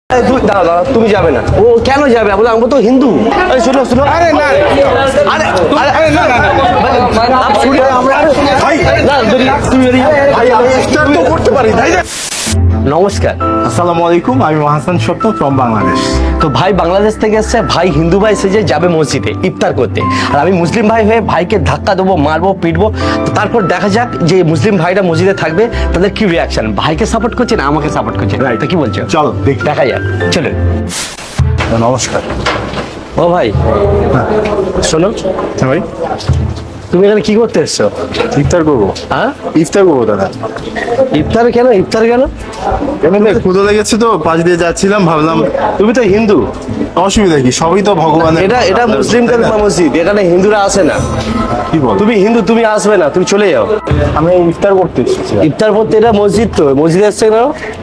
দাদা তুমি যাবে না, ও কেন যাবে? বলে আমরা তো হিন্দু। শুনো শুনো, আরে না, আরে আরে না না আমরা করতে পারি। নমস্কার, আসসালামু আলাইকুম। আমি মহাসান সত্য ফ্রম বাংলাদেশ। তো ভাই বাংলাদেশ থেকে এসছে, ভাই হিন্দু ভাই সেজে যাবে মসজিদে ইফতার করতে, আর আমি মুসলিম ভাই হয়ে ভাইকে ধাক্কা দেবো, মারবো, পিটবো। তো তারপর দেখা যাক যে মুসলিম ভাইরা মসজিদে থাকবে, তাদের কি রিয়াকশন, ভাইকে সাপোর্ট করছে না আমাকে সাপোর্ট করছে। তো কি বলছো, চলো দেখা যাক, চলো। নমস্কার। ও ভাই শোনো, ভাই তুমি এখানে কি করতে এসছো? ইফতার করবো। হ্যাঁ ইফতার করবো দাদা। ইফতার কেন? ইফতার কেন? এমনি ক্ষুধা লেগেছে তো, পাশ দিয়ে যাচ্ছিলাম, ভাবলাম তুমি তো হিন্দু। অসুবিধা কি, সবই তো ভগবানের। এটা মুসলিমদের মসজিদ, এখানে হিন্দুরা আসে না। কি বল, তুমি হিন্দু, তুমি আসবে না, তুমি চলে যাও। আমি ইফতার করতে এসেছি। ইফতার করতে? এটা মসজিদ, তো মসজিদে এসছে না।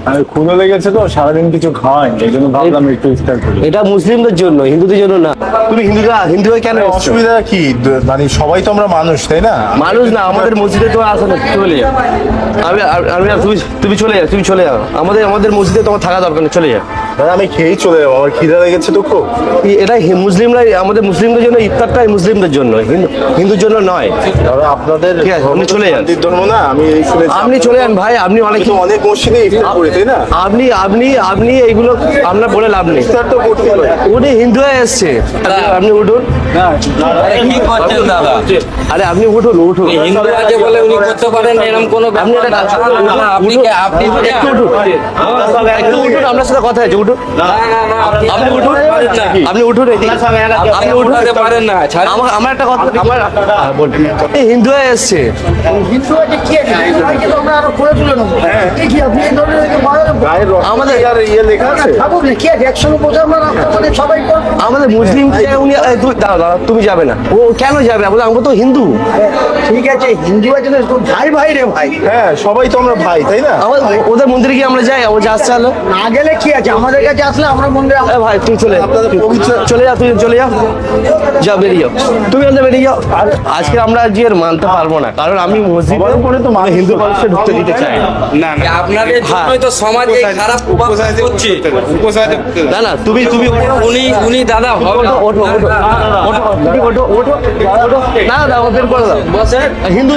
আমি ক্ষুধা লেগেছে তো, সারাদিন কিছু খাওয়াইনি, এই জন্য ভাবলাম একটু ইফতার করি। এটা মুসলিমদের জন্য, হিন্দুদের জন্য না। তুমি হিন্দু হয়ে কেন এসছো? অসুবিধা কি, মানে সবাই তো আমরা মানুষ, তাই না? মানুষ না, আমাদের মসজিদে তো আসে না, চলে যাও। তুমি চলে যাও, তুমি চলে যাও। আমাদের মসজিদে তোমার থাকা দরকার নেই, চলে যাও। দাদা আমি খেয়েই চলে যাবো, আমার খিদা লেগেছে তো খুব। এটা মুসলিমরাই, আমাদের মুসলিমদের জন্য ইফতারটাই মুসলিমদের জন্য, হিন্দুর জন্য নয়। দাদা আপনাদের ঠিক আছে, আপনি চলে যান। শান্তির ধর্ম না, আমি এই শুনেছি। আপনি চলে যান ভাই, আপনি আমি তো অনেক মসজিদে ইফতার করি, তাই না? আপনি এইগুলো আপনার বলে লাভ নেই। ইফতার তো করতে হবে। উনি হিন্দু হয়ে এসছে, আপনি উঠুন। কি করছেন দাদা? আরে আপনি উঠুন। হিন্দু আছে বলে উনি করতে পারেন এরকম কোনো আপনি একটা কাজ করুন, আপনি একটু উঠুন, আপনার সাথে কথা আছে, উঠুন। আপনি উঠুন, আপনি উঠুন, আপনি উঠতে পারেন না। আমার একটা কথা, এই হিন্দু হয়ে এসছে। আমাদের লেখা আছে। আমাদের মুসলিম উনি দাদা তুমি যাবে না, ও কেন যাবে? বলে আমরা তো হিন্দু। ঠিক আছে, হিন্দু আছে না, ভাই ভাই রে ভাই। হ্যাঁ সবাই তো আমরা ভাই, তাই না? ওদের মন্দিরে গিয়ে আমরা যাই, ও যা আসছে আলো না গেলে কি আছে, আমাদের কাছে আসলে আমরা মন্দিরে ভাই তুমি চলে চলে যাও, তুমি চলে যাও, যাও বেরিয়ে যাও, তুমি ওদের বেরিয়ে যাও। আর আজকে আমরা আজকে মানতে পারবো না, কারণ আমি মসজিদের উপরে তো হিন্দু মানুষকে ঢুকতে দিতে চাই না। আপনাদের জন্যই তো সমাজে এই খারাপ প্রভাব পড়ছে। না তুমি উনি দাদা হবে না। ওঠো, না দাও, বের করে দাও। হিন্দু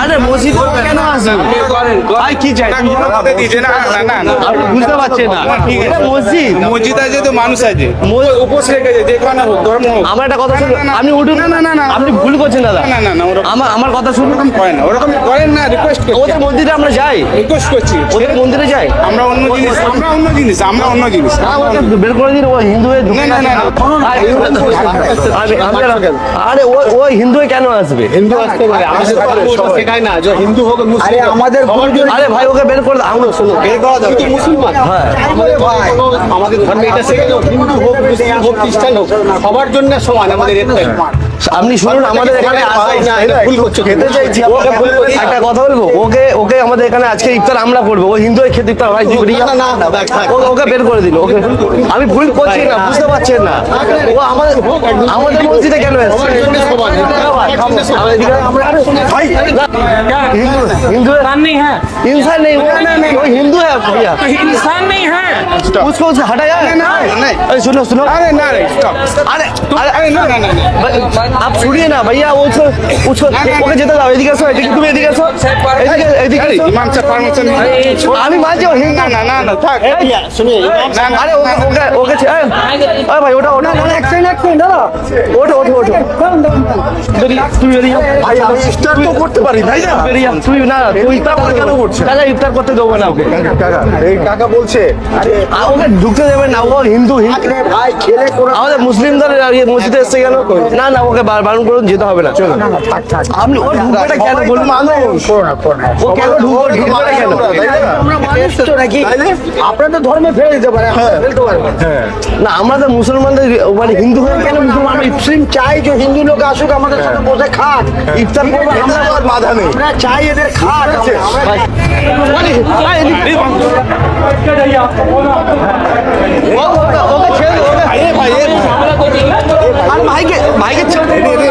আরে মসজিদ কেন আসবে? ভাই কি চাই? আপনি বুঝতে পারছেন না, এটা মসজিদ। মসজিদ আছে তো মানুষ আছে, উপোস রেখেছে, যে কোনো হোক, ধর্ম হোক। আমার একটা কথা শুনুন, আপনি উঠুন। না, আপনি ভুল করছেন দাদা। না, আমার কথা শুনুন। ওরকম করেন না, ওরকম করেন না, রিকোয়েস্ট করছি, ওদের মন্দিরে আমরা যাই, রিকোয়েস্ট করছি। ওদের মন্দিরে যাই। আমরা অন্য জিনিস। আমাকে বের করে দিন, ও হিন্দু হয়ে ঢুকে না। আরে ও হিন্দু হয়ে কেন আসবে? হিন্দু আসতে পারে, শেখায় না যে হিন্দু হোক আরে আমাদের আরে ভাই ওকে বের করে দাও। আমরা শুনুন, মুসলমান। হ্যাঁ আমাদের ধর্মে এটা শেখানো, হিন্দু হোক, মুসলিম হোক, খ্রিস্টান হোক, সবার জন্য সমান আমাদের এটাই। আপনি শুনুন, আমাদের এখানে ভুল করছো, খেতে চাইছি। একটা কথা বলবো, ওকে আমাদের এখানে আজকে ইফতার আমরা করবো, ও হিন্দু হয়ে খেতে ইফতার ভাই ওকে বের করে দিন। ওকে আমি ভুল করছি না, বুঝতে পারছেন না, ও আমাদের মসজিদে কেন এসছে? हिंदू नहीं है, इंसान नहीं, वो हिंदू है भैया, इंसान नहीं है। उसको हटाया। सुनो अरे ना रे, स्टॉप। अरे ना। आप सुनिए ना भैया, उसको ওকে যেতে দাও। এদিকে এসো, তুমি এদিকে এসো, এদিকে এসো। ইমাম সাহেব পারমিশন আমি মানছি ও হিন্দু। না, থাক। আরে ওকে ভাই ওটা এক সেকেন্ড দাদা, ওঠো তুমি বেরিয়ে যাও। ভাই আমি ইফতার তো করতে পারি, তাই না? বেরিয়ে যাও তুমি। না তুই ইফতার কেন করছো? দাদা ইফতার করতে দেবো না ওকে। কাকা, এই কাকা বলছে ওকে ঢুকতে দেবেন না, ও হিন্দু। ভাই খেলে কোনো আমাদের মুসলিমদের মসজিদে এসছে কেন? না ওকে বারণ করুন, যেতে হবে না। চলো আপনি ওর ঢুকবেটা কেন বলুন? মানুষ। ও কেন ঢুকবেটা কেন? আমরা মানুষ তো নাকি, আপনাদের ধর্মে ফেলে দিতে পারে, ফেলতে পারবে না আমাদের মুসলমানদের মানে হিন্দু হয়ে কেন মুসলমান? মুসলিম চাই যে হিন্দু লোক আসুক আমাদের সাথে বসে খাক, ইফতার করবো আমরা, আমার বাধা নেই। আমরা চাই এদের খাক। ওকে ছেড়ে দিও, আর ভাইকে ছেড়ে দিও।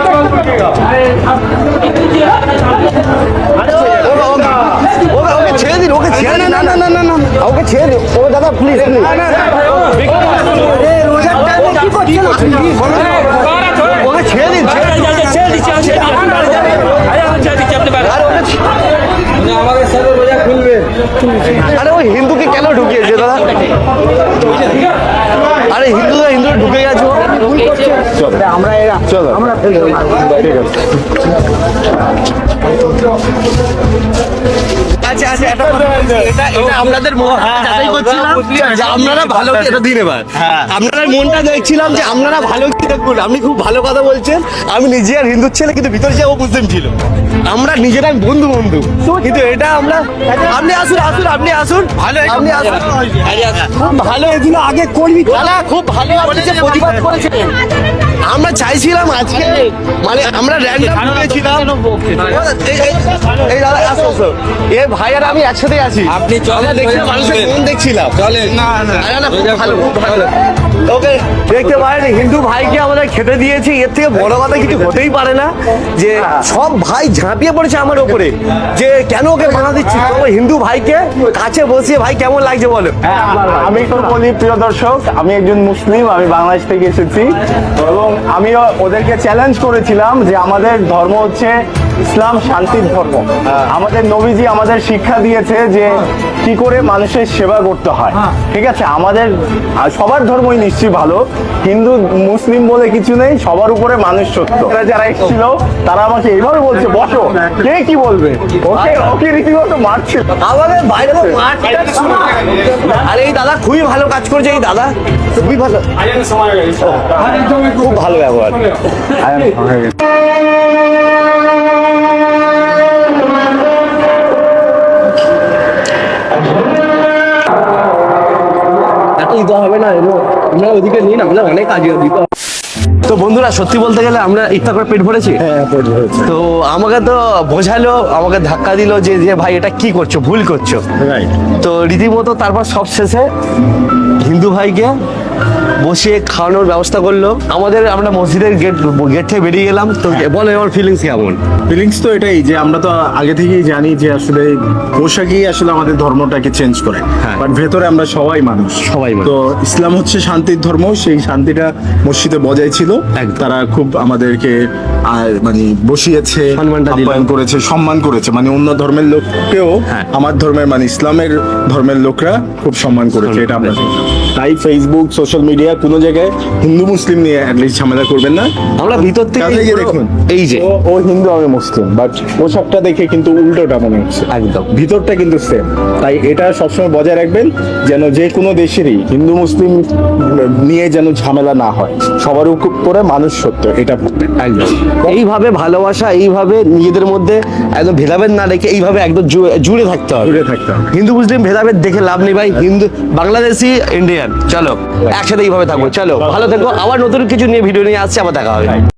ওকে ছেড়ে দিন, ওকে ছেড়ে দিন, না ওকে ছেড়ে দিন, ও দাদা প্লিজ ওকে ছেড়ে দিন, আরে ওই হিন্দুকে কেন ঢুকিয়েছে দাদা? আরে হিন্দু ঢুকে গেছে ও। আচ্ছা এটা আপনাদের যাচাই করছিলাম যে আপনারা ভালো কি, এটা দিন এবার আপনারা মনটা দেখছিলাম যে আপনারা ভালো কি দেখুন। আপনি খুব ভালো কথা বলছেন। আমি নিজে আর হিন্দুর ছেলে, কিন্তু ভিতরে যে ও মুসলিম ছিল। আমরা নিজেরাই বন্ধু কিন্তু এটা আমরা, আপনি আসুন আপনি আসুন, ভালো আপনি আসুন, খুব ভালো এগুলো আগে করবি দাদা, খুব ভালো আপনি যে প্রতিবাদ করেছেন। আমরা চাইছিলাম আজকে, মানে আমরা র্যান্ডম ঢুকেছিলাম। এই দাদা আসো, এ ভাই আর আমি একসাথে আছি। আপনি চলেন, দেখছি মানুষের মন দেখছিলাম। চলেন। না, খুব ভালো। ওকে দেখতে পারেন হিন্দু ভাইকে আমরা খেতে দিয়েছি, এর থেকে বড় কথা কিছু হতেই পারে না। যে সব ভাই ঝাঁপিয়ে পড়েছে আমার ওপরে যে কেন ওকে মানা দিচ্ছি। তবে হিন্দু ভাইকে কাছে বসিয়ে ভাই কেমন লাগছে বলো। আমি একটু বলি, প্রিয় দর্শক, আমি একজন মুসলিম, আমি বাংলাদেশ থেকে এসেছি এবং আমিও ওদেরকে চ্যালেঞ্জ করেছিলাম যে আমাদের ধর্ম হচ্ছে ইসলাম, শান্তির ধর্ম। আমাদের নবীজি আমাদের শিক্ষা দিয়েছে যে কি করে মানুষের সেবা করতে হয়। ঠিক আছে, আমাদের সবার ধর্মই নিশ্চয়ই ভালো, হিন্দু মুসলিম বলে কিছু নেই, সবার উপরে মানুষ সত্য। এরা যারা এসেছিল তারা আমাকে এইভাবে বলছে বসো, কে কি বলবে, ওকে রীতিমতো মারছে। আমাদের বাইরে আরে এই দাদা খুবই ভালো কাজ করছে, এই দাদা খুবই ভালো, খুব ভালো ব্যবহার। হবে না, আমরা ওদিকে নিন, আমরা অনেক কাজে দিতে। তো বন্ধুরা সত্যি বলতে গেলে আমরা ইফতার করে পেট ভরেছি। তো আমাকে তো বোঝালো, আমাকে ধাক্কা দিল যে ভাই এটা কি করছো, ভুল করছো। তো রীতিমতো তারপর সব শেষে হিন্দু ভাইকে বসিয়ে খাওয়ানোর ব্যবস্থা করলো আমাদের। আমরা মসজিদের গেট থেকে বেরিয়ে গেলাম। তো বলো আমার ফিলিংস কেমন? ফিলিংস তো এটাই যে আমরা তো আগে থেকেই জানি যে আসলে পোশাকই আসলে আমাদের ধর্মটাকে চেঞ্জ করে, বাট ভেতরে আমরা সবাই মানুষ। তো ইসলাম হচ্ছে শান্তির ধর্ম, সেই শান্তিটা মসজিদে বজায় ছিল। তারা খুব আমাদেরকে মানে বসিয়েছে, আপ্যায়ন করেছে, সম্মান করেছে। মানে অন্য ধর্মের লোককেও আমার ধর্মের মানে ইসলামের ধর্মের লোকরা খুব সম্মান করেছে, এটা আমরা তাই ফেসবুক সোশ্যাল মিডিয়া কোনো জায়গায় হিন্দু মুসলিম নিয়ে অ্যাটলিস্ট ঝামেলা করবেন না। আমরা ভিতর থেকে দেখুন, এই যে ও হিন্দু আমি মুসলিম, বাট পোশাকটা দেখে কিন্তু উল্টোটা মনে হচ্ছে, একদম ভিতরটা কিন্তু সেম। তাই এটা সবসময় বজায় রাখবেন যেন যে কোনো দেশেরই হিন্দু মুসলিম নিয়ে যেন ঝামেলা না হয়, সবার উপরে মানুষ সত্য, এটা একদম এইভাবে ভালোবাসা, এইভাবে নিজেদের মধ্যে একদম ভেদাভেদ না রেখে এইভাবে একদম জুড়ে থাকতে হবে। হিন্দু মুসলিম ভেদাভেদ দেখে লাভ নেই ভাই। হিন্দু বাংলাদেশি ইন্ডিয়ান, চলো একসাথে এইভাবে থাকবো। চলো ভালো থেকো, আবার নতুন কিছু নিয়ে ভিডিও নিয়ে আসছে, আবার দেখা হবে।